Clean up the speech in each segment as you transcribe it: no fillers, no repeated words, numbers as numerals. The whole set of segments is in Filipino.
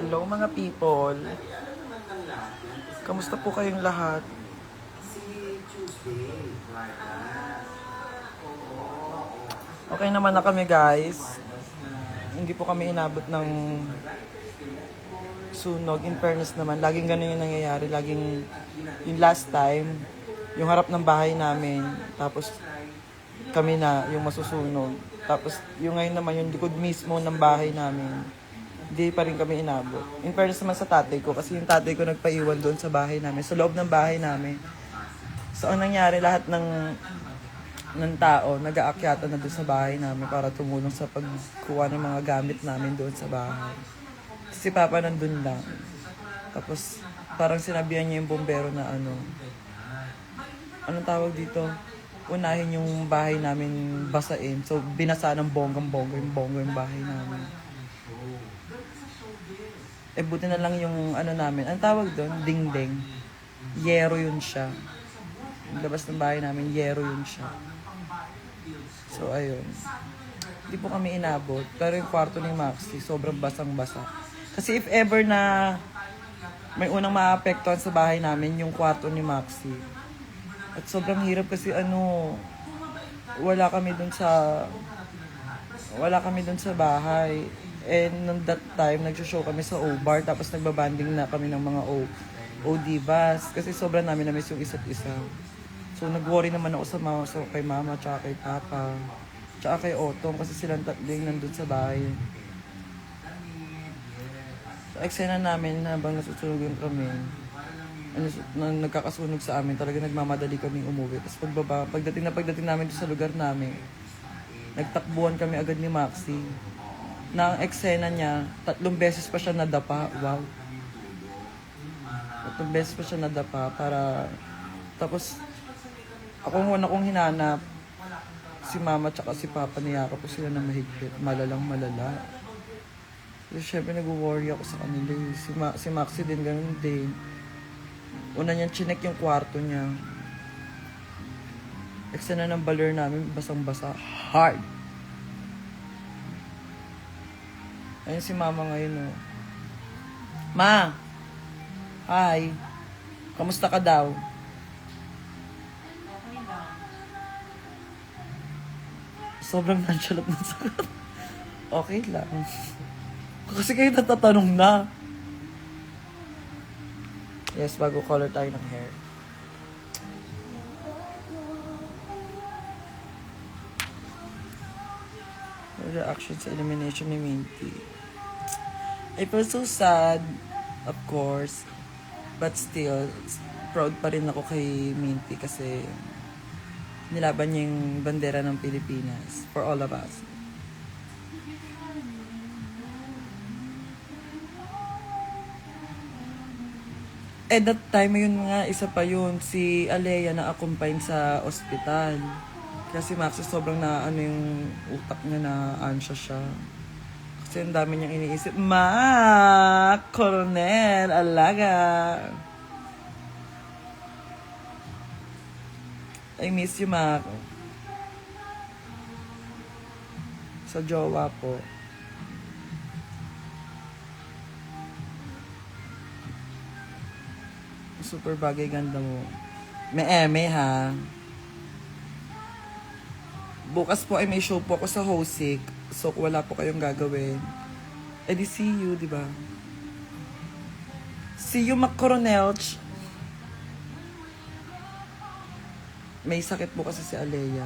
Hello mga people. Kamusta po kayong lahat? Okay naman na kami guys. Hindi po kami inabot ng sunog. In fairness naman, laging ganun yung nangyayari. Laging yung last time, yung harap ng bahay namin, tapos kami na yung masusunog. Tapos yung ngayon naman, yung likod mismo ng bahay namin, hindi pa rin kami inabot. In fairness naman sa tatay ko, kasi yung tatay ko nagpaiwan doon sa bahay namin, sa loob ng bahay namin. So ang nangyari, lahat ng tao nag-aakyatan na doon sa bahay namin para tumulong sa pagkuha ng mga gamit namin doon sa bahay. Si Papa nandun lang. Tapos parang sinabihan niya yung bombero na anong tawag dito? Unahin yung bahay namin basain. So binasa ng bonggang-bongga yung bahay namin. Buti na lang yung namin. Ang tawag doon, dingding. Yero yun siya. Yung labas ng bahay namin, yero yun siya. So, ayun. Hindi po kami inabot. Pero yung kwarto ni Maxi, sobrang basang-basa. Kasi if ever na may unang maapektuhan sa bahay namin, yung kwarto ni Maxi. At sobrang hirap kasi wala kami dun sa bahay. And nung that time, nag-show kami sa O-Bar, tapos nagbabanding na kami ng mga O-Divas. Kasi sobrang namin na-miss yung isa't isa. So nag-worry naman ako kay mama, tsaka kay papa, tsaka kay Otong, kasi silang tatling nandun sa bahay. So eksena namin habang nasusunugan kami, nagkakasunog sa amin, talaga nagmamadali kami umuwi. Tapos pagdating namin sa lugar namin, nagtakbuhan kami agad ni Maxi. Na ang eksena niya, 3 beses pa siya nadapa. Wow. 3 beses pa siya nadapa tapos akong hinanap. Si mama tsaka si papa niyakap po sila na mahigpit. Malala. So, syempre nag-worry ako sa kanila. Si Maxi din, ganun din. Una niyan, chinek yung kwarto niya. Eksena ng baler namin, basang-basa. Hard. Ayun si mama ngayon, oh. Ma! Hi! Kamusta ka daw? Sobrang nonchalant na sagot. Okay lang. Kasi kayo natatanong na. Yes, bago color tayo ng hair. Reaction sa elimination ni Minty. I feel so sad, of course. But still, proud pa rin ako kay Minty kasi nilaban niya yung bandera ng Pilipinas for all of us. That time, yun nga, isa pa yun, si Alea na accompany sa ospital. Kasi Maxi sobrang yung utak niya na ansya siya. Kasi ang dami niyang iniisip. Coronel, alaga. I miss you, Mac. Sa jowa po. Super bagay ganda mo. May eme ha. Bukas po ay may show po ako sa Hosik. So, kung wala po kayong gagawin, di see you, di ba? See you, Mac Coronel. May sakit po kasi si Alea.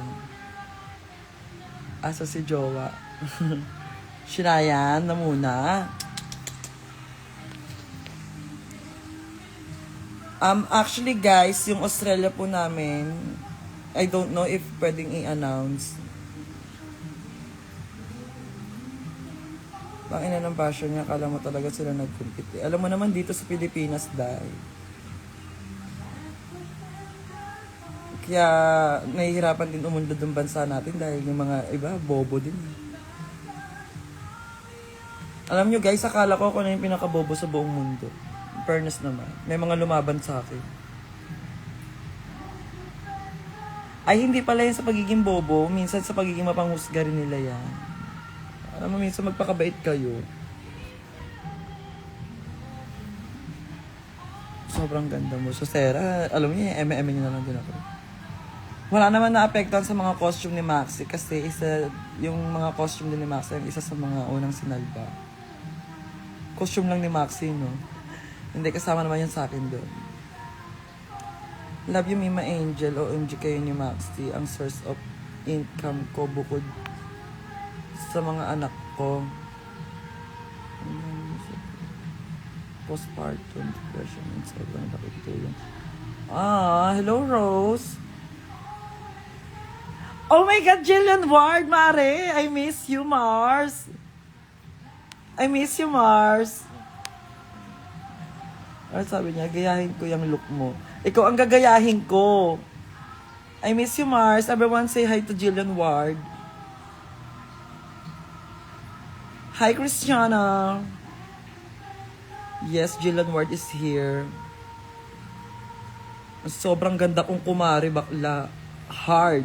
Asa si Jowa. Shinayan na muna. Actually guys, yung Australia po namin, I don't know if pwedeng i-announce. Pangina ng passion niya, akala mo talaga sila nag-compete. Alam mo naman dito sa Pilipinas, dahil. Kaya nahihirapan din umundod ng bansa natin dahil yung mga iba, bobo din. Alam nyo guys, akala ko ako na yung pinakabobo sa buong mundo. In fairness naman, may mga lumaban sa akin. Ay, hindi pala yan sa pagiging bobo. Minsan sa pagiging mapanghusga rin nila yan. Alam mo, minsan magpakabait kayo. Sobrang ganda mo. So, Sarah, alam niyo, eme-eme niyo na lang din ako. Wala naman na-apektuhan sa mga costume ni Maxi kasi yung mga costume din ni Maxi ang isa sa mga unang sinalba. Costume lang ni Maxi, no? Hindi, kasama naman yun sa akin doon. Love you, Mima Angel. OMG kayo ni Maxi. Ang source of income ko bukod sa mga anak ko. Postpartum depression and sobrang nakitulong. Hello Rose. Oh my God, Jillian Ward, Mare. I miss you, Mars. I miss you, Mars. Ano sabi niya? Gayahin ko yung look mo. Ikaw ang gagayahin ko. I miss you, Mars. Everyone say hi to Jillian Ward. Hi, Christiana. Yes, Jillian Ward is here. Sobrang ganda kong kumari, bakla. Hard.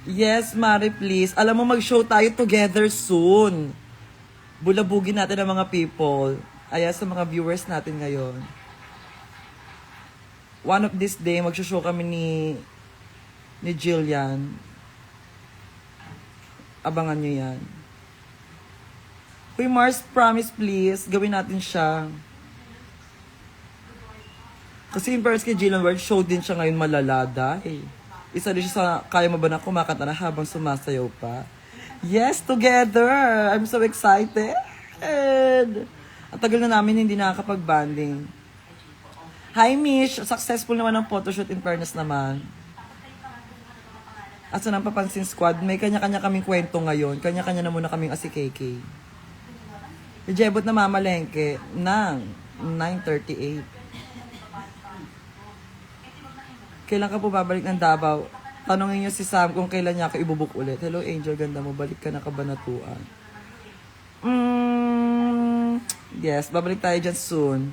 Yes, Mari, please. Alam mo, mag-show tayo together soon. Bulabugin natin ang mga people. Aya sa mga viewers natin ngayon. One of this day, mag-show kami ni Jillian. Abangan nyo yan. Uy, Mars, promise please, gawin natin siya. Kasi in fairness kay Jillian Ward, show din siya ngayon malalada. Isa din siya sa kaya mo ba na kumakanta na habang sumasayaw pa. Yes, together! I'm so excited! Ang tagal na namin hindi nakakapag-banding. Hi, Mish! Successful naman ang photoshoot in fairness naman. At sa napapansin squad, may kanya-kanya kaming kwento ngayon. Kanya-kanya na muna kaming asi-KK. Jebot na mamalengke ng 9:38. Kailan ka po babalik ng Davao? Tanungin niyo si Sam kung kailan niya ako ibubuk ulit. Hello Angel, ganda mo. Balik ka na kabanatuan. Yes, babalik tayo dyan soon.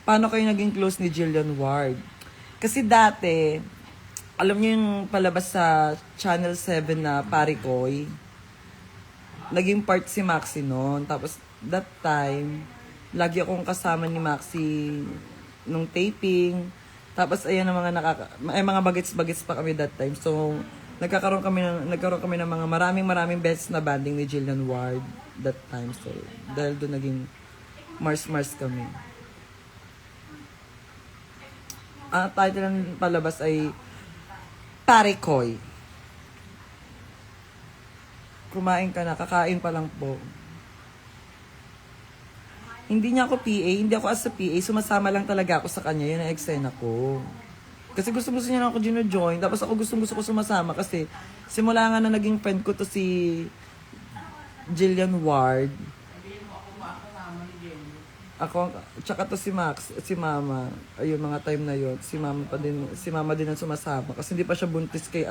Paano kayo naging close ni Jillian Ward? Kasi dati, alam niyo yung palabas sa Channel 7 na Parikoy? Naging part si Maxi noon. Tapos, that time, lagi akong kasama ni Maxi nung taping. Tapos, ayan ang mga bagets-bagets pa kami that time. So, nagkaroon kami ng mga maraming beses na banding ni Jillian Ward that time. So, dahil doon naging Mars kami. Ang title ng palabas ay Parikoy. Kumain ka na, kakain pa lang po. Hindi niya ako PA, hindi ako as a PA, sumasama lang talaga ako sa kanya, yun ang eksena ko. Kasi gusto niya na ako gino-join, tapos ako gusto ko sumasama kasi simula nga na naging friend ko to si Jillian Ward. Ako, tsaka to si Max, si Mama, ayun mga time na yun, si Mama din ang sumasama kasi hindi pa siya buntis kay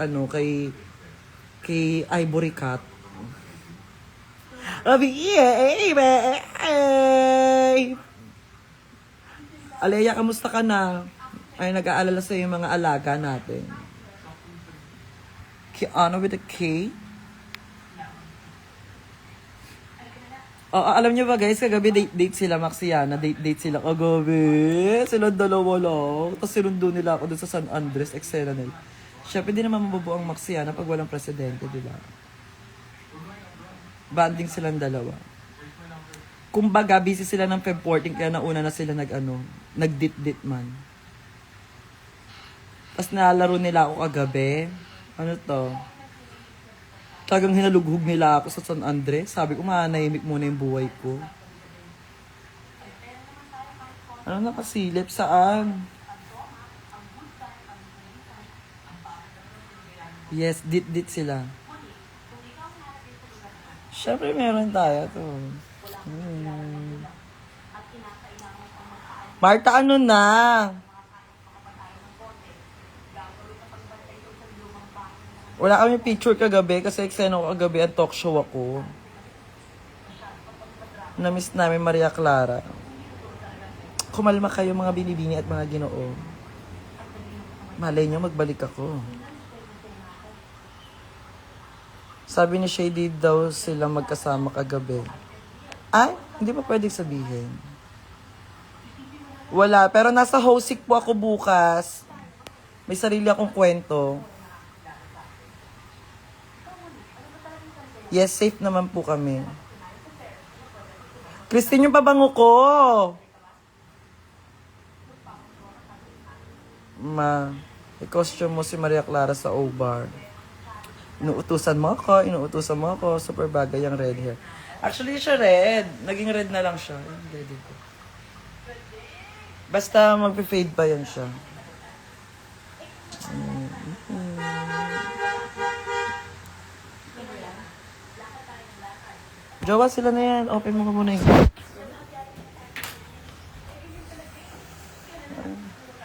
Ivory Cat. Aleya, kamusta ka na? Ay, nag-aalala sa yung mga alaga natin. Kiana with a K? Alam niyo ba guys, kagabi date sila Maxiana, date sila kagabi. Sila dalawa lang. Tapos sinundo nila ako dun sa San Andres, Excelenel. Siyempre, di naman mabubuo ang Maxiana pag walang presidente, di ba? Banding silang dalawa. Kumbaga, busy sila ng Feb 14, kaya nauna na sila nag-dit man. Tapos nalaro nila ako kagabi. Ano to? Talagang hinalughog nila ako sa San Andres. Sabi ko, manahimik muna yung buhay ko. Ano nakasilip? Saan? Yes, dit sila. Siyempre meron tayo to. Marta, ano na? Wala kami picture kagabi kasi eksena ko kagabi ang talk show ako. Na-miss namin Maria Clara. Kumalma kayo mga binibini at mga ginoo. Malay nyo, magbalik ako. Sabi ni Shady daw sila magkasama kagabi. Ay, hindi pa pwedeng sabihin. Wala, pero nasa Hosik po ako bukas. May sarili akong kwento. Yes, safe naman po kami. Christine, yung pabango ko! I-costume mo si Maria Clara sa O-Bar. Inuutusan mo ako. Super bagay yung red hair. Actually, siya red. Naging red na lang siya. Ready ko. Basta magpe-fade pa yan siya. Jowa sila na yan. Open mo ka muna yung...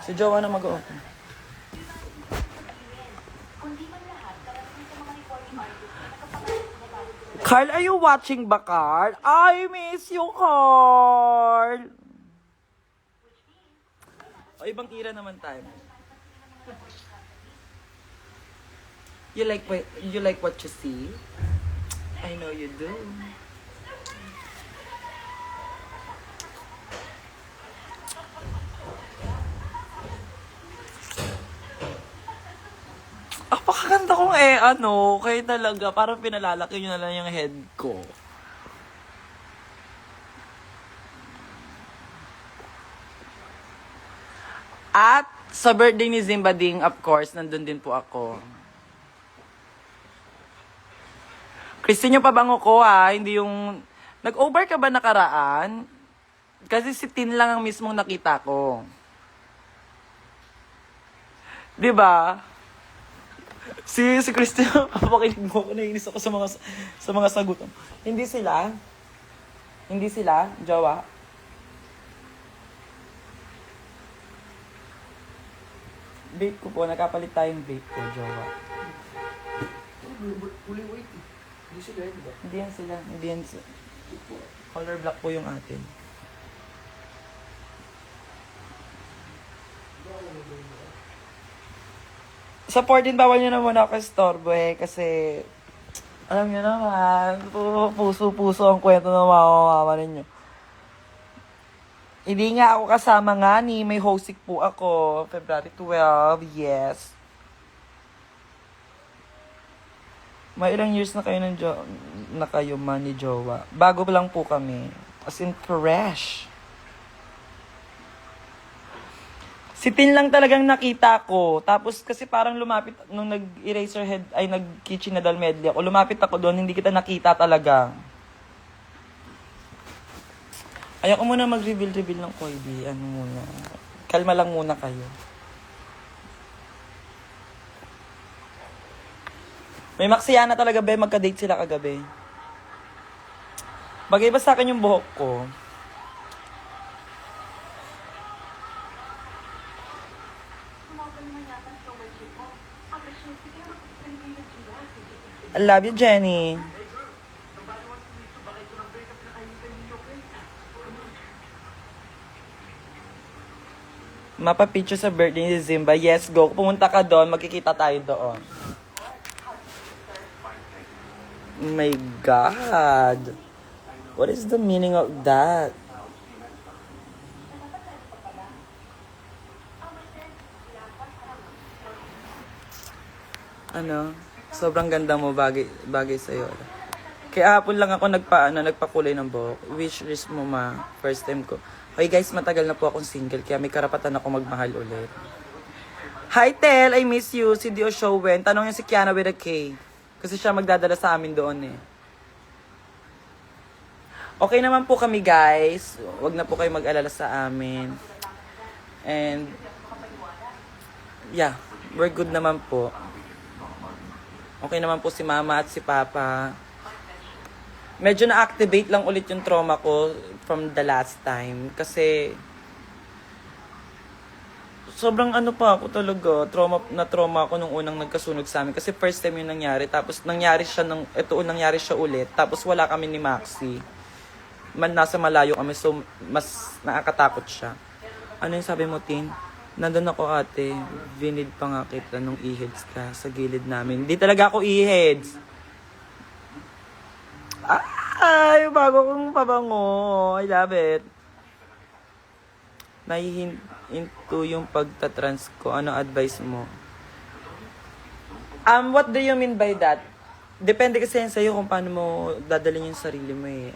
Si Jowa na mag-open. Carl, are you watching ba, Carl? I miss you, Carl! O, ibang era naman tayo. You like what you see? I know you do. Pakaganda kong kayo talaga, parang pinalalaki nyo na lang yung head ko. At sa birthday ni Zimbading, of course, nandun din po ako. Christine, yung pabango ko hindi yung... Nag-over ka ba nakaraan? Kasi si Tin lang ang mismong nakita ko. 'Di ba? Si Christian, papakinig mo ako, naiinis ako sa mga sagutan. Hindi sila, Jowa. Vape ko po, nakapalit tayong vape ko, Jowa. Hindi yan sila. Color black po yung atin. Sa 14, bawal nyo na muna ako istorbo kasi alam nyo naman, puso-puso ang kwento ng mama ninyo. Hindi nga ako kasama nga ni may Hosik po ako, February 12, yes. May ilang years na kayo na kayo man ni Jowa. Bago lang po kami, as in fresh. Si Tin lang talagang nakita ko. Tapos kasi parang lumapit, nung nag-eraserhead, ay nag-kitchen na dal medley ako, lumapit ako doon, hindi kita nakita talaga. Ayaw ko muna mag-reveal ng Koibi. Ano muna. Kalma lang muna kayo. May maksiyana talaga, be. Magka-date sila kagabi. Bagay ba sa akin yung buhok ko? I love you, Jenny. Mapa-picture sa birthday ni Zimba. Yes, go. Pumunta ka doon, magkikita tayo doon. Oh my God. What is the meaning of that? Ano? Sobrang ganda mo, bagay sa'yo. Kaya hapon lang ako nagpakulay ng buhok. Wish list mo, ma. First time ko. Okay guys, matagal na po akong single, kaya may karapatan ako magmahal ulit. Hi Tel, I miss you. Si Dio Showen. Tanong niya si Kiana with a K. Kasi siya magdadala sa amin doon eh. Okay naman po kami guys. Huwag na po kayo mag-alala sa amin. And yeah, we're good naman po. Okay naman po si Mama at si Papa. Medyo na-activate lang ulit yung trauma ko from the last time. Kasi sobrang pa ako talaga. Trauma ako nung unang nagkasunog sa amin. Kasi first time yung nangyari. Tapos nangyari siya ulit. Tapos wala kami ni Maxi. Nasa malayo kami. So mas nakakatakot siya. Ano yung sabi mo, Tin? Nandun ako ate, vinid pa nga kita nung e-heads ka sa gilid namin. Hindi talaga ako e-heads. Ay, bago kong pabango. I love it. into yung pagtatrans ko. Ano advice mo? What do you mean by that? Depende kasi yan sa'yo kung paano mo dadalhin yung sarili mo eh.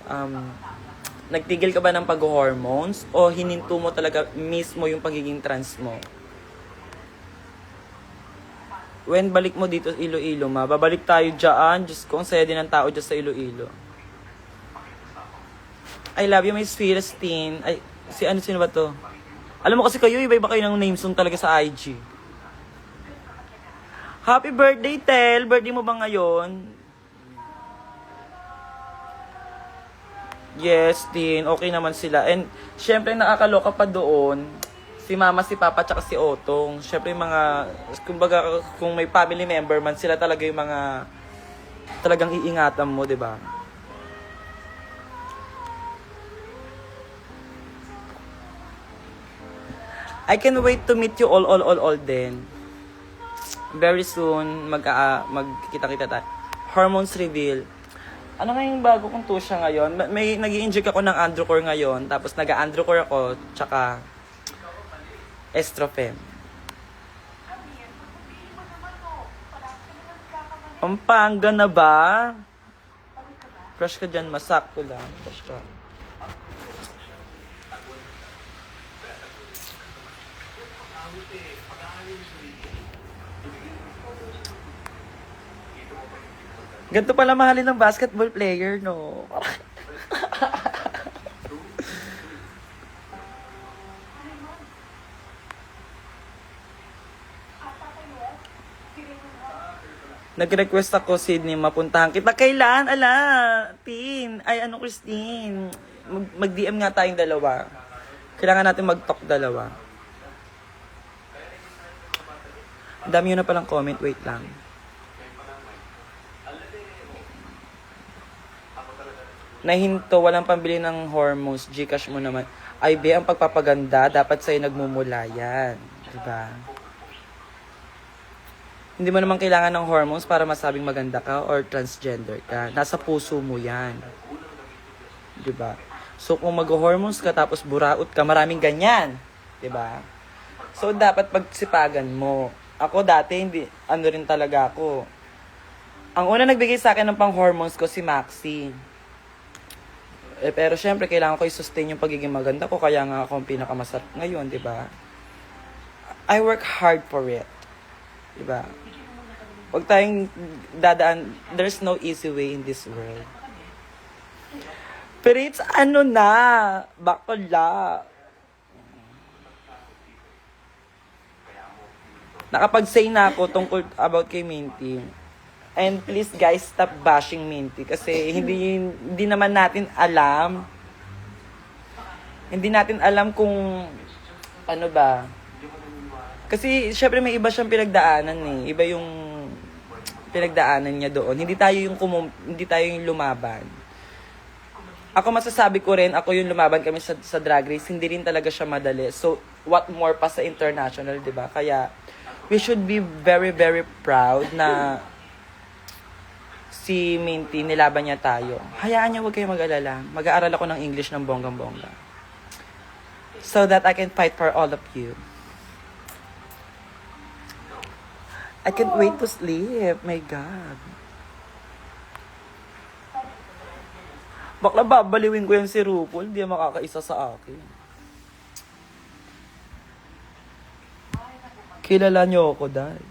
Nagtigil ka ba ng pag-hormones o hininto mo talaga mismo yung pagiging trans mo? When balik mo dito sa Iloilo, babalik tayo dyan. Diyos ko, ang saya din ng tao dyan sa Iloilo. I love you, my sweetest teen. Ay, sino ba to? Alam mo kasi kayo, iba-iba kayo ng name song talaga sa IG. Happy birthday, Tel! Birthday mo ba ngayon? Yes, teen. Okay naman sila. And, syempre, nakakaloka pa doon. Si Mama, si Papa, tsaka si Otong. Syempre, mga, kumbaga, kung may family member man, sila talaga yung mga talagang iingatan mo, di ba? I can wait to meet you all then. Very soon, magkikita-kita tayo. Hormones reveal. Ano nga yung bago kong tusya ngayon? May nag-i-inject ako ng Androcur ngayon. Tapos nag-Androcur ako, tsaka Estrofen. Pampanga na ba? Crush ka dyan, masak ko lang. Crush ka. Ganito pala mahalin ng basketball player, no? Nag-request ako, Sydney, mapuntahan kita. Kailan? Ala, Tin. Ay, Christine. Mag-DM nga tayong dalawa. Kailangan natin mag-talk dalawa. Dami yun na palang comment. Wait lang. Nahinto, walang pambili ng hormones. Gcash mo naman. Ay, be, ang pagpapaganda, dapat sa'yo nagmumula yan. Diba? Hindi mo naman kailangan ng hormones para masabing maganda ka or transgender ka. Nasa puso mo yan. Diba? So, kung mag-hormones ka tapos buraot ka, maraming ganyan. Diba? So, dapat pagsipagan mo. Ako dati, ano rin talaga ako. Ang una nagbigay sa akin ng pang-hormones ko, si Maxi. Pero syempre, kailangan ko i-sustain yung pagiging maganda ko. Kaya nga ako ang pinakamasarap ngayon, di ba? I work hard for it. Di ba? Huwag tayong dadaan. There's no easy way in this world. Pero it's bakla. Nakapag-say na ako tungkol about kay Minty. And please guys, stop bashing Minty kasi hindi naman natin alam. Hindi natin alam kung ano ba. Kasi syempre may iba siyang pinagdaanan eh. Iba yung pinagdaanan niya doon. Hindi tayo yung lumaban. Ako masasabi ko rin, ako yung lumaban kami sa drag race, hindi rin talaga siya madali. So what more pa sa international, 'di ba? Kaya we should be very very proud na si Minty, nilaban niya tayo. Hayaan niya, huwag kayo mag-alala. Mag-aaral ako ng English ng bonggang-bongga. So that I can fight for all of you. I can't wait to sleep. My God. Bakla babaliwin ko yan si RuPaul. Hindi makakaisa sa akin. Kilala niyo ako, dahil.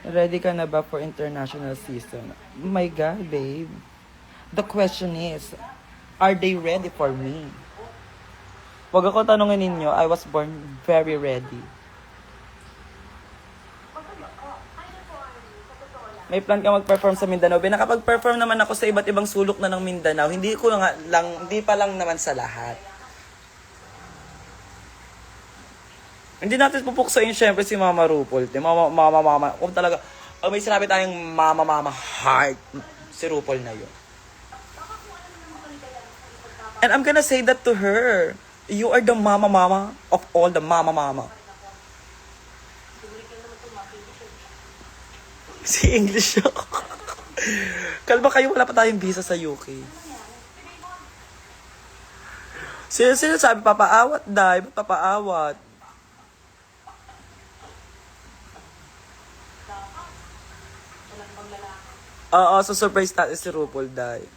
Ready ka na ba for international season? Oh my God, babe. The question is, are they ready for me? Wag ako tanungin ninyo, I was born very ready. May plan ka mag-perform sa Mindanao. Nakapag-perform naman ako sa iba't ibang sulok na ng Mindanao. Hindi pa lang naman sa lahat. Hindi natin pupuksain syempre si Mama RuPaul. Mama. Kung talaga, may sinabi tayong mama heart. Si RuPaul na yun. And I'm gonna say that to her. You are the mama of all the mama. Si English ako. Kalma kayo, wala pa tayong visa sa UK. Sino sabi papaawat, Day? Ba't papaawat? Oo, so surprise natin si RuPaul, Day.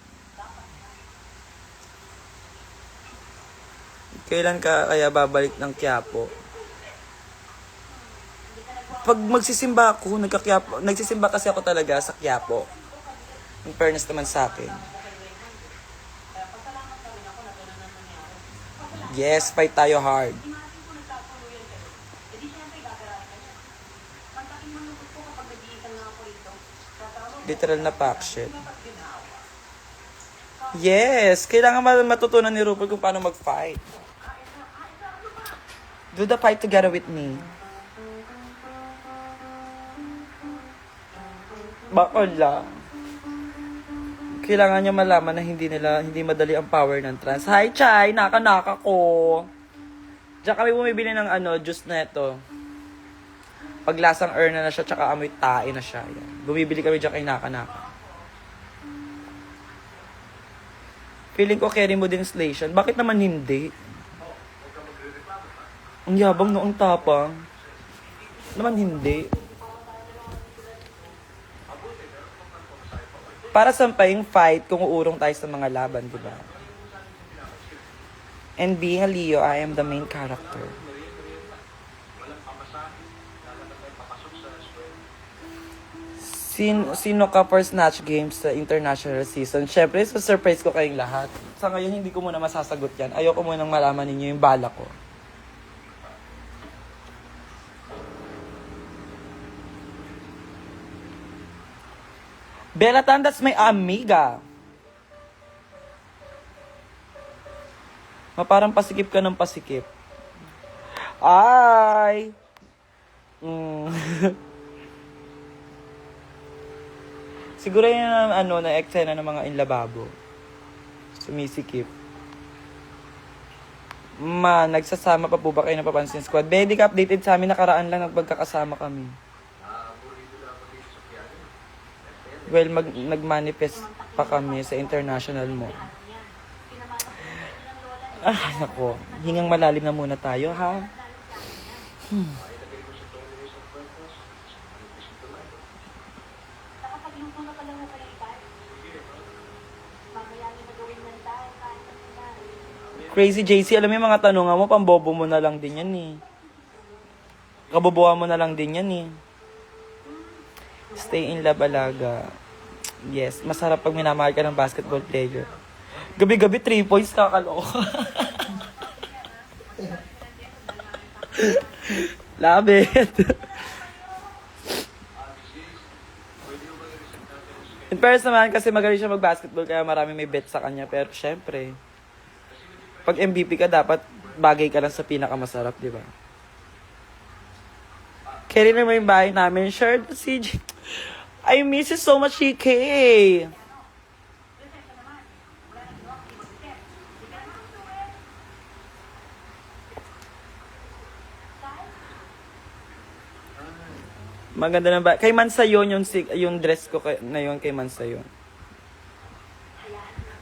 Kailan ka kaya babalik ng Quiapo? Pag magsisimba ako, nagsisimba kasi ako talaga sa Quiapo. In fairness naman sa akin. Yes, fight tayo hard. Literal na pack shit. Yes, kailangan matutunan ni RuPaul kung paano mag-fight. Do the fight together with me. Bakit lang? Kailangan niya malaman na hindi madali ang power ng trans. Hi, Chai! Naka-naka ko! Diyan kami bumibili ng juice na ito. Paglasang na siya, tsaka amoy tae na siya. Yan. Bumibili kami diyan kay Naka-naka. Feeling ko carry mo din Slation. Bakit naman hindi? Ang yabang noong tapang. Naman hindi. Para sampaying fight kung uurong tayo sa mga laban, di ba? And being a Leo, I am the main character. Sino ka for Snatch Games sa international season? Syempre, surprise ko kayong lahat. Sa ngayon, hindi ko muna masasagot yan. Ayoko munang malaman ninyo yung bala ko. Bella Tan, that's my amiga. Parang pasikip ka ng pasikip. Ay! Siguro yun na eksena ng mga inlababo. Sumisikip. Nagsasama pa po ba kayo na Papansin Squad? Bedi ka updated sa amin, nakaraan lang nagpagkakasama kami. Well, nag-manifest pa kami sa international mo. Nako. Hingang malalim na muna tayo, ha? Crazy JC, alam mo yung mga tanong mo, pambobo mo na lang din yan, eh. Kabobohan mo na lang din yan, eh. Stay in love, alaga. Yes, masarap pag minamahal ka ng basketball player. Gabi-gabi, 3 points, kakaloka. Love it. In person naman, kasi magaling siya mag-basketball, kaya marami may bet sa kanya. Pero syempre, pag MVP ka, dapat bagay ka lang sa pinakamasarap, di ba? Carry na mo yung bahay namin. Sure, CJ. I miss you so much, CK. Maganda na ba? Kay Mansa yun, yung dress ko na yun kay Mansa yun.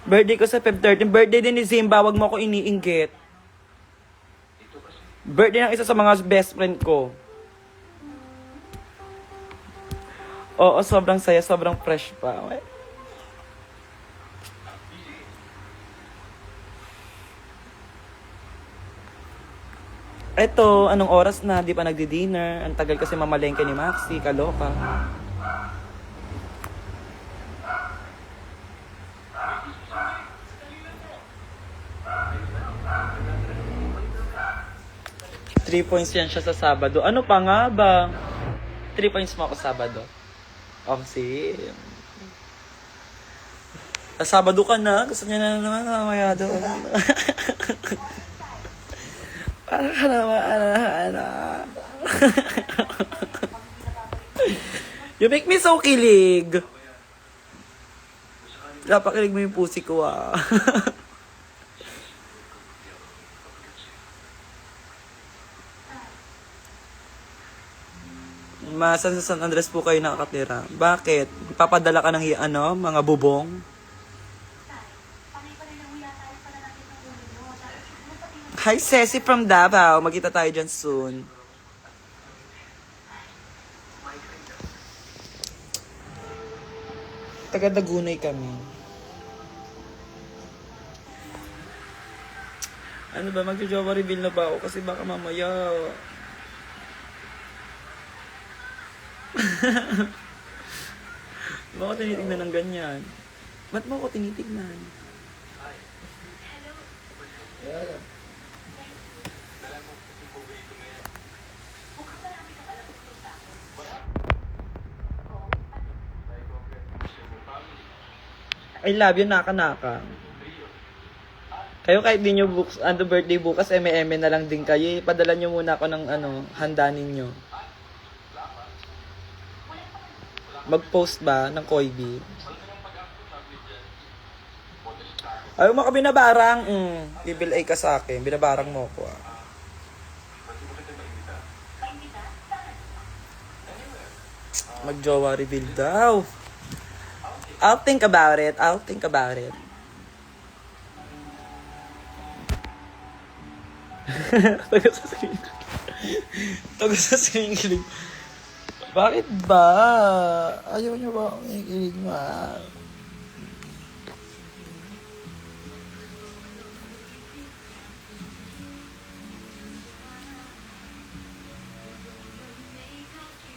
Birthday ko sa Feb 13. Birthday din ni Zimba. Wag mo ako iniinggit. Birthday ng isa sa mga best friend ko. Oo, sobrang saya, sobrang fresh pa. Eto, anong oras na? Di pa nagdi-dinner. Ang tagal kasi mamalengke ni Maxi. Kaloka. Three points yan siya sa Sabado. Ano pa nga ba? 3 points mo ako Sabado. Okay. Sa Sabado ka na. Gusto niya na naman mamaya doon. Para ka naman, You make me so kilig. Napakilig mo yung pusi ko, ah. Masan sa San Andres po kayo nakakatira? Bakit? Papadala ka ng mga bubong? Hi, Ceci from Davao. Magkita tayo dyan soon. Taga Dagunay kami. Ano ba, magjo-jowa reveal na ba ako? Kasi baka mamaya... Bakit tinitignan ng ganyan? Ba't mo ako tinitignan? I love you, naka-naka. Kayo kahit di nyo birthday bukas, eme-eme na lang din kayo. Padala nyo muna ako ng handa ninyo. Mag-post ba ng Koibi? Ayaw mo ka binabarang. Bibil ay ka sa akin. Binabarang mo ko Mag-jowa reveal daw. I'll think about it. Taga sa singkilig. Bakit ba? Ayaw niyo ba akong ikilig ma?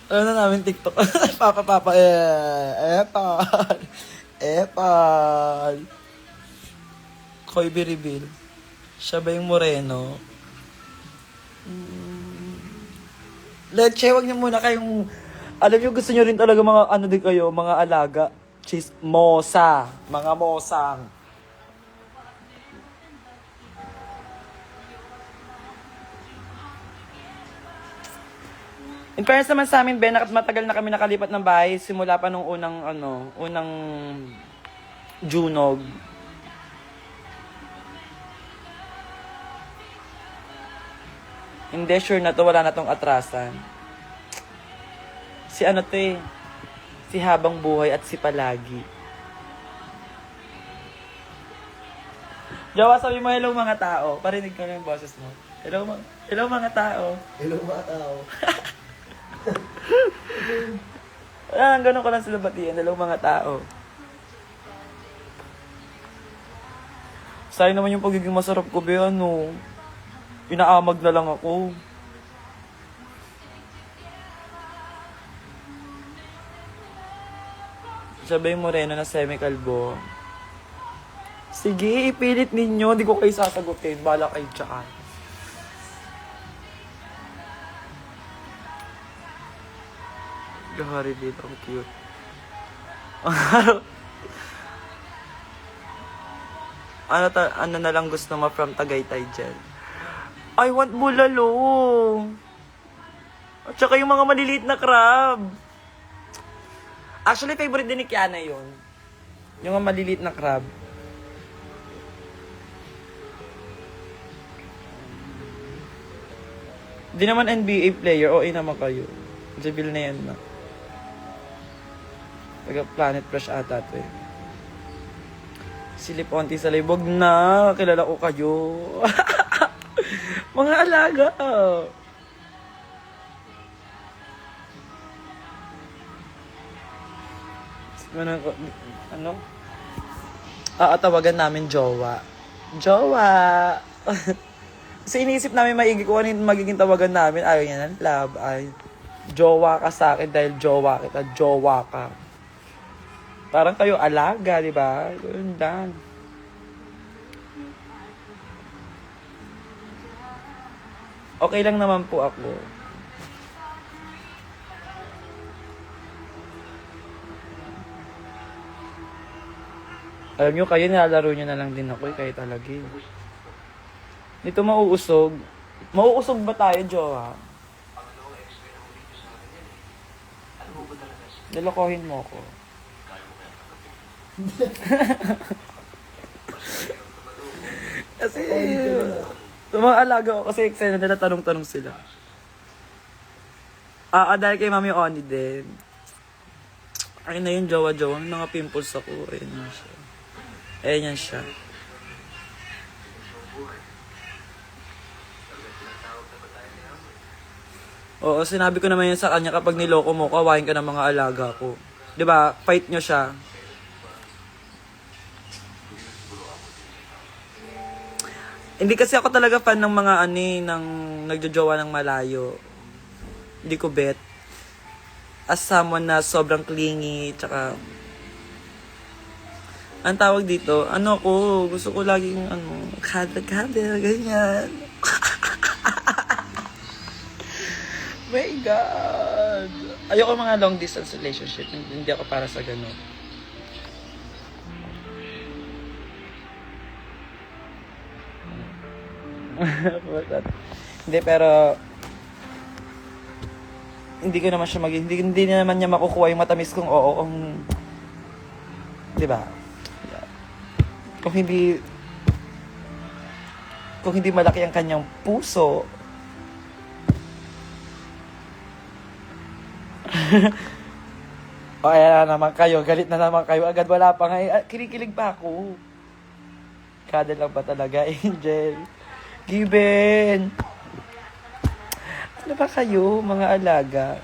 Ano na namin TikTok? Papa, Epal. Koibi reveal. Siya ba yung moreno? Leche, wag niyo muna kayong... Alam niyo, gusto niyo rin talaga mga ano din kayo, mga alaga. Mosa. Mga mosang. In fairness naman sa amin, Ben, matagal na kami nakalipat ng bahay simula pa nung unang Junog. Hindi, sure na to, wala na tong atrasan. Si si Habang Buhay at si Palagi. Jawa, sabi mo, hello mga tao. Parinig ko na yung boses mo. Hello mga tao. Hello mga tao. Ganun ko lang sila batiin. Hello mga tao. Sayang naman yung pagiging masarap ko, be, inaamag na lang ako. Sabay moreno na semi-kalbo. Sige, ipilit ninyo. Hindi ko kayo sasagutin. Bala kayo tsaka. Gahari dito. Ang cute. Ano na lang gusto mo from Tagaytay dyan? I want bulalo. At saka yung mga maliliit na crab. Actually, favorite din ni Kiana yun. Yung mga maliliit na crab. Di naman NBA player. OA naman kayo. Jabil na yan na. Taga Planet Fresh ata to eh. Silip onti sa libog na. Kilala ko kayo. Mga alaga. Ano? Tawagan namin jowa. Jowa! Kasi iniisip namin maigi kung ano yung magiging tawagan namin. Ayaw niya ng love. Ay, jowa ka sa akin dahil jowa kita. Jowa ka. Parang kayo alaga, di ba? Yun lang. Okay lang naman po ako. Alam nyo, kayo nilalaro nyo na lang din ako eh, kayo talaga eh. Dito mauusog. Mauusog ba tayo, jowa? Nilokohin mo ko. Kasi, mga alaga ko, kasi excited nila tanong-tanong sila. Dahil kay Mami Oni din. Ay na yung jowa-jowa, may mga pimples ako. Ayun na siya. Ayan yan siya. Oo, sinabi ko naman yun sa kanya, kapag niloko mo, kawain ka ng mga alaga ko. 'Di ba? Fight nyo siya. Hindi kasi ako talaga fan ng mga ng nagjojowa ng malayo. Hindi ko bet. As someone na sobrang clingy, tsaka ang tawag dito, gusto ko laging kada, ganyan. My God! Ayoko mga long distance relationship. Hindi ako para sa ganun. Hindi, pero hindi ko naman siya hindi naman niya makukuha yung matamis kong oo kung, di ba? Kung hindi malaki ang kanyang puso. O ayan na naman kayo, galit na naman kayo agad, wala pa nga, kinikilig pa ako. Kada lang ba talaga, Angel? Given! Ano ba kayo, mga alaga?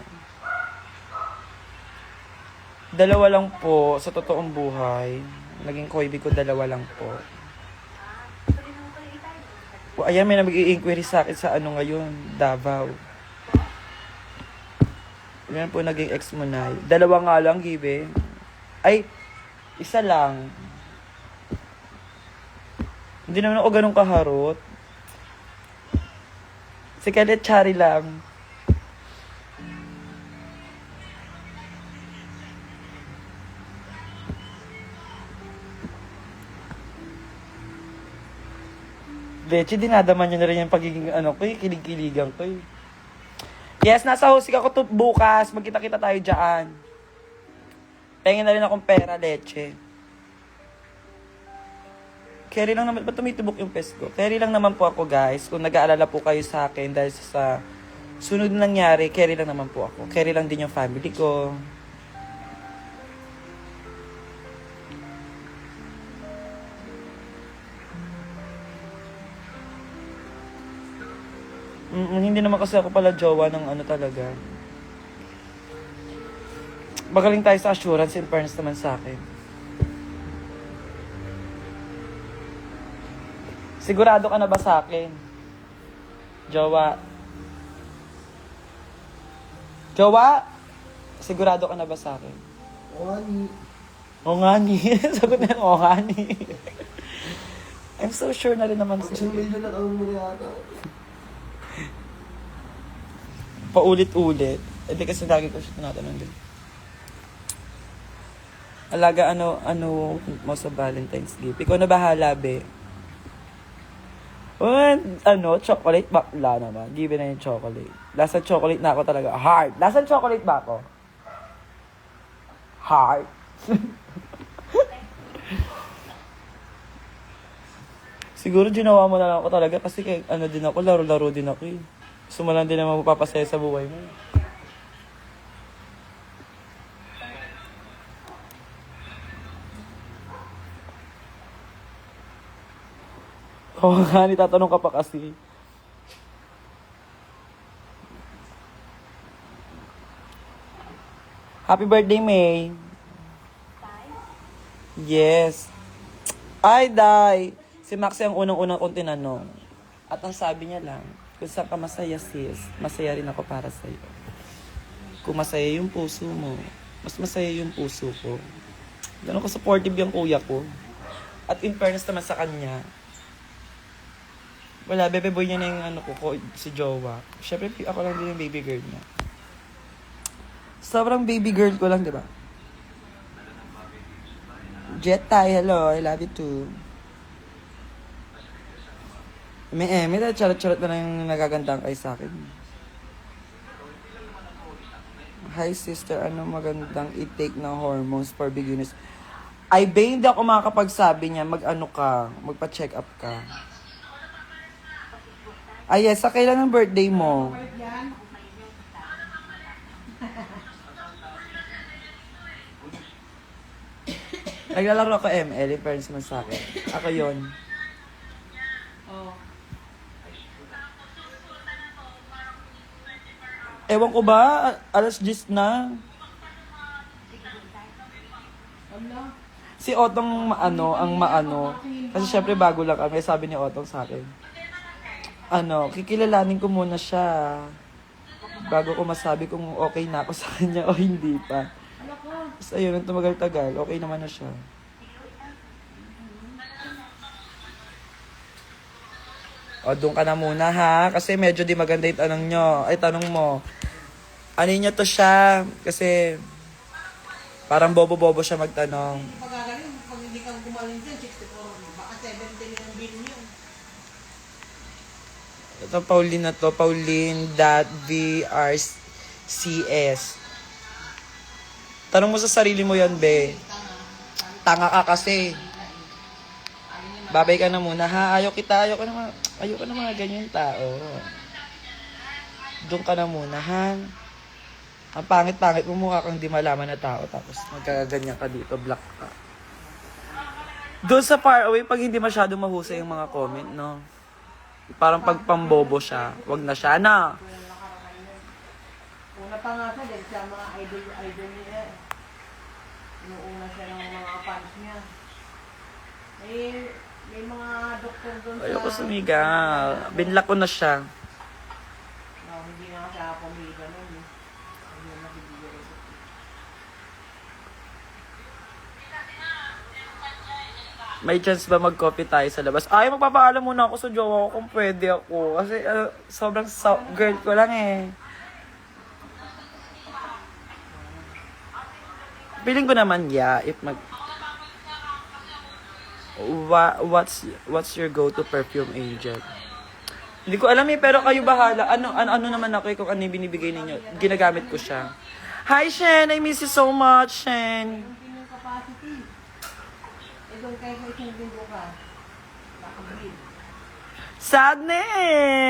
Dalawa lang po sa totoong buhay. Naging koibi ko, dalawa lang po. O, ayan, may nag-i-inquiry sa akin sa ngayon, Davao. Yan po naging ex mo na. Dalawa nga lang, Gibe. Ay, isa lang. Hindi naman ako ganun kaharot. Si Kalit Chari lang. Beche, dinadaman nyo na rin yung pagiging ko kilig-kiligan ko eh. Yes, nasa hosig ako to bukas. Magkita-kita tayo dyan. Pengin na rin akong pera, leche. Carry lang naman. Ba't tumitubok yung pes ko? Carry lang naman po ako, guys. Kung nag-aalala po kayo sa akin dahil sa sunod na nangyari, carry lang naman po ako. Carry lang din yung family ko. Hindi naman kasi ako pala jowa ng talaga. Magaling tayo sa assurance, in fairness naman sa akin. Sigurado ka na ba sa akin? Jowa? Jowa? Sigurado ka na ba sa akin? O nga ni. Sagot na yung o nga ni. I'm so sure na rin naman sa iyo. Paulit-ulit. Hindi kasi lagi ko siya tinatanong din. Alaga, ano mo sa Valentine's gift? Ikaw na bahala, be. Chocolate bakla naman. Give na yung chocolate. Lasang chocolate na ako talaga. Hard. Lasang chocolate ba ako? Hard. Siguro ginawa mo na lang ako talaga kasi din ako, laro-laro din ako eh. Gusto mo lang din naman mapapasaya sa buhay mo. Oo nga, tatanong ka pa kasi. Happy birthday, May. Yes. Ay, Day. Si Maxi ang unang-unang kong tinanong. At ang sabi niya lang, kung saan ka masaya, sis, masaya rin ako para sa'yo. Kung masaya yung puso mo, mas masaya yung puso ko. Ganun ko supportive yung kuya ko. At in fairness naman sa kanya, wala, bebe boy niya na yung si Jowa. Siyempre, ako lang din yung baby girl niya. Sobrang baby girl ko lang, di ba? Jet Thai, hello, I love you too. May charot-charot na lang yung nagagandang kay sa akin. Hi sister, ano magandang i-take na hormones for beginners? Ay, babe, hindi ako makakapagsabi niya, magpa-check up ka. Ay, yes, sa kailan ang birthday mo? Naglalaro ako ML, yung parents mo sa akin. Ako yun. Ewan ko ba, alas 10 na. Si Otong ang maano. Kasi syempre bago lang kami, sabi ni Otong sa akin. Kikilalanin ko muna siya. Bago ko masabi kung okay na ako sa kanya o hindi pa. Tapos ayun, nang tumagal-tagal, okay naman na siya. O, doon ka na muna ha. Kasi medyo di maganda yung tanong nyo. Ay, tanong mo. Ano nyo to siya? Kasi parang bobo-bobo siya magtanong. Pagkagaling, pag hindi kang gumaling dyan, 64, baka 70 ang bill niyo. Ito, Pauline na to. Pauline.vrcs. Tanong mo sa sarili mo yan, be. Tanga ka kasi. Babay ka na muna, ha? Ayaw ka na mga ganyan tao. Doon ka na muna, ha? Ang pangit-pangit mo, mukha kang di malaman na tao, tapos magkaganyan ka dito, black ka. Doon sa far away, pag hindi masyado mahusay yung mga comment, no? Parang pagpambobo siya, wag na siya, na. Una pa nga siya, dahil siya mga idol niya. Inuuna siya ng mga fans niya. May mga doktor doon sa... Ayoko sumigaw. Binlock ko na siya. No, hindi na siya pumiga nun. Hindi na bibigyan. May chance ba mag-coffee tayo sa labas? Ay, magpapaalam muna ako sa jowa ko kung pwede ako. Kasi sobrang girl ko lang eh. Feeling ko naman, yeah, if what's your go-to perfume, Angel? Hindi ko alam eh, pero kayo bahala. Ano naman ako kung ano yung binibigay ninyo. Ginagamit ko siya. Hi, Shen! I miss you so much, Shen! Yung capacity. Doon kayo sa isang linggo ka. Nakabreed. Sadness!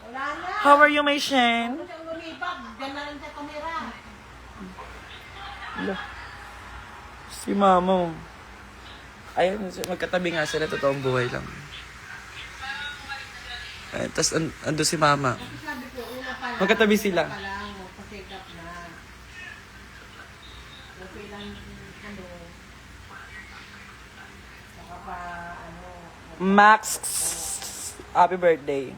Wala na. How are you, my Shen? Ano siyang lumipat? Diyan na lang siya tumira. Si Mamo. Ayun, magkatabi nga sila, totoong buhay lang. Tapos ando si Mama. Sabi ko, una pa lang. Magkatabi sila. Pa lang, magpa-check up na. Okay lang, saka pa, Max, happy birthday.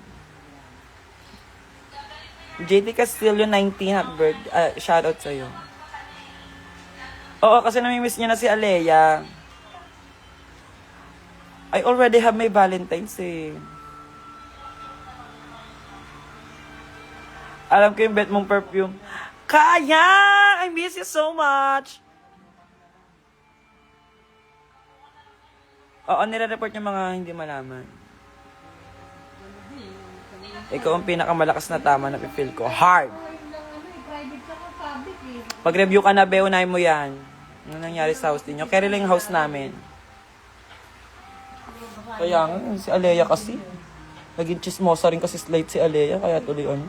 JT Castillo, 19, happy birthday. Shoutout sa'yo. Oo, kasi namimiss niya na si Alea. I already have my Valentine's eh. Alam ko yung bet mong perfume. Kaya! I miss you so much! Oo, nire-report yung mga hindi malaman. Ikaw ang pinakamalakas na tama na feel ko. Hard! private ka public eh. Pag-review ka na, beunay mo yan. Ano nangyari sa house ninyo? Kaya rin yung house namin. Kaya nga, si Alea kasi. Naging chismosa rin kasi slate si Alea, kaya tuloy on.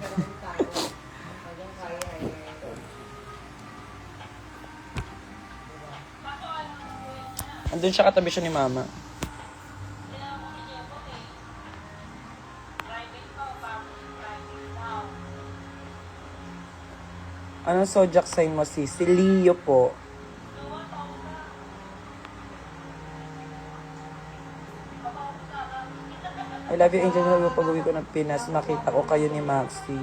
Andun siya, katabi siya ni Mama. Anong zodiac sign mo, sis? Si Leo po. I love you, Angel. Pag-uwi ko ng Pinas, makita ko kayo ni Maxi.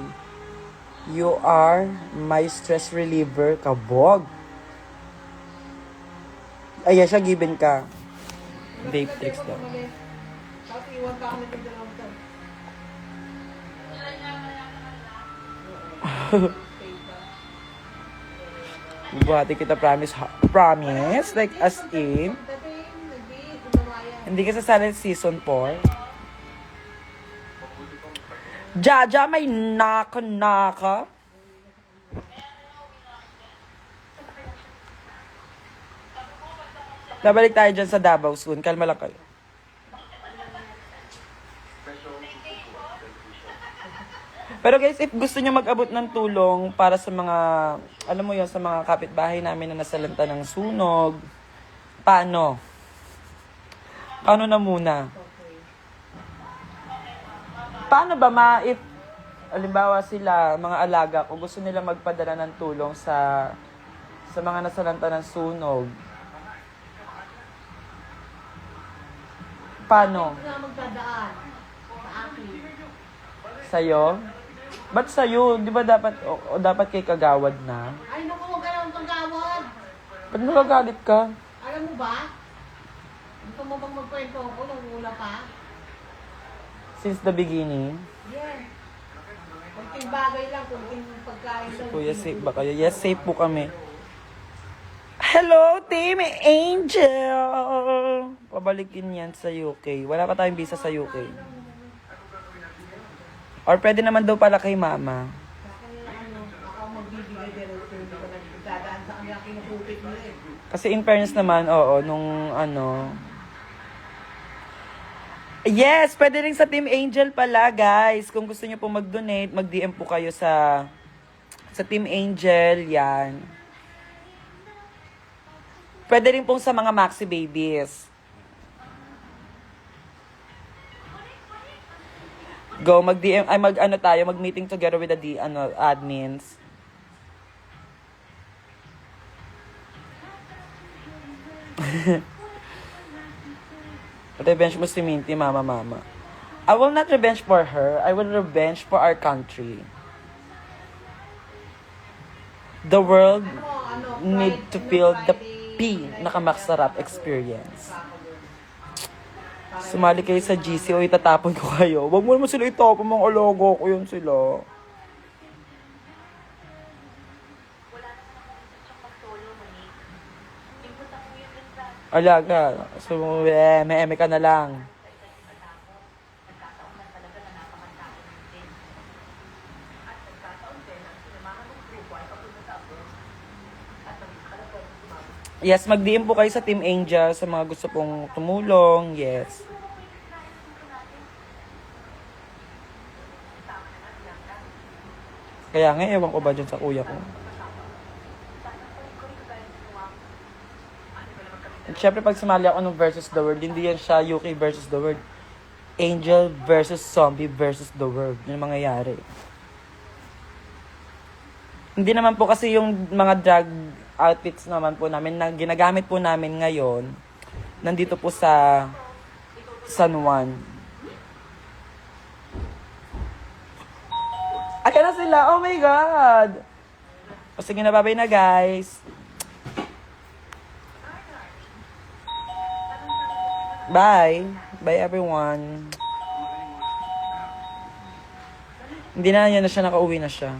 You are my stress reliever, kabog. Ayan siya, given ka. Dave tricks daw. Tapos iwan ka kami ng dalawang taon. Buhati kita, promise. Promise? Like as in? Hindi ka sa silent season 4? Jaja, may naka-naka. Nabalik tayo dyan sa Davao soon. Kalma lang kayo. Pero guys, if gusto nyo mag-abot ng tulong para sa mga, alam mo yun, sa mga kapitbahay namin na nasalanta ng sunog, paano? Paano na muna? Paano ba Halimbawa sila, mga alaga, kung gusto nila magpadala ng tulong sa mga nasalanta ng sunog. Paano? Ito na magdadaan sa akin. Sa'yo? Ba't sa'yo? Di ba dapat, o dapat kay kagawad na? Ay, naku, huwag ka naman pagkawad. Ba't nagagalit ka? Alam mo ba? Gusto mo bang magkwento ako nung una pa? Since the beginning? Yes. Kunting bagay lang, kunting pagkain lang. Kuya, safe ba kayo? Yes, safe po kami. Hello, Team Angel! Pabalikin yan sa UK. Wala pa tayong visa sa UK. Or pwede naman daw pala kay Mama. Ako magbibigay din ng tulong ko nagdadaan sa kanila kinukupit nila eh. Kasi in fairness naman, oo, nung ano... Yes, pwede rin sa Team Angel pala, guys. Kung gusto niyo po mag-donate, mag-DM po kayo sa Team Angel, yan. Pwede rin pong sa mga Maxi Babies. Go, mag-DM, ay mag-ano tayo, mag-meeting together with the admins. Revenge mo si Minty, mama. I will not revenge for her. I will revenge for our country. The world need to feel the nakamaksarap experience. Sumali kayo sa GC o itatapon ko kayo. Wag mo naman sila itapon, mga alogo ko yun sila. Alaga. So, may ka na lang. Yes, mag-DM po kayo sa Team Angel sa mga gusto pong tumulong. Yes. Kaya nga, ewan ko ba dyan sa kuya ko. At syempre, pag sumali ako ng versus the world, hindi yan siya UK versus the world. Angel versus zombie versus the world. Yun yung mangyayari. Hindi naman po kasi yung mga drag outfits naman po namin na ginagamit po namin ngayon nandito po sa San Juan. Aka na sila! Oh my God! O sige na, bye-bye na guys. Bye! Bye everyone. Hindi na yan na siya, nakauwi na siya.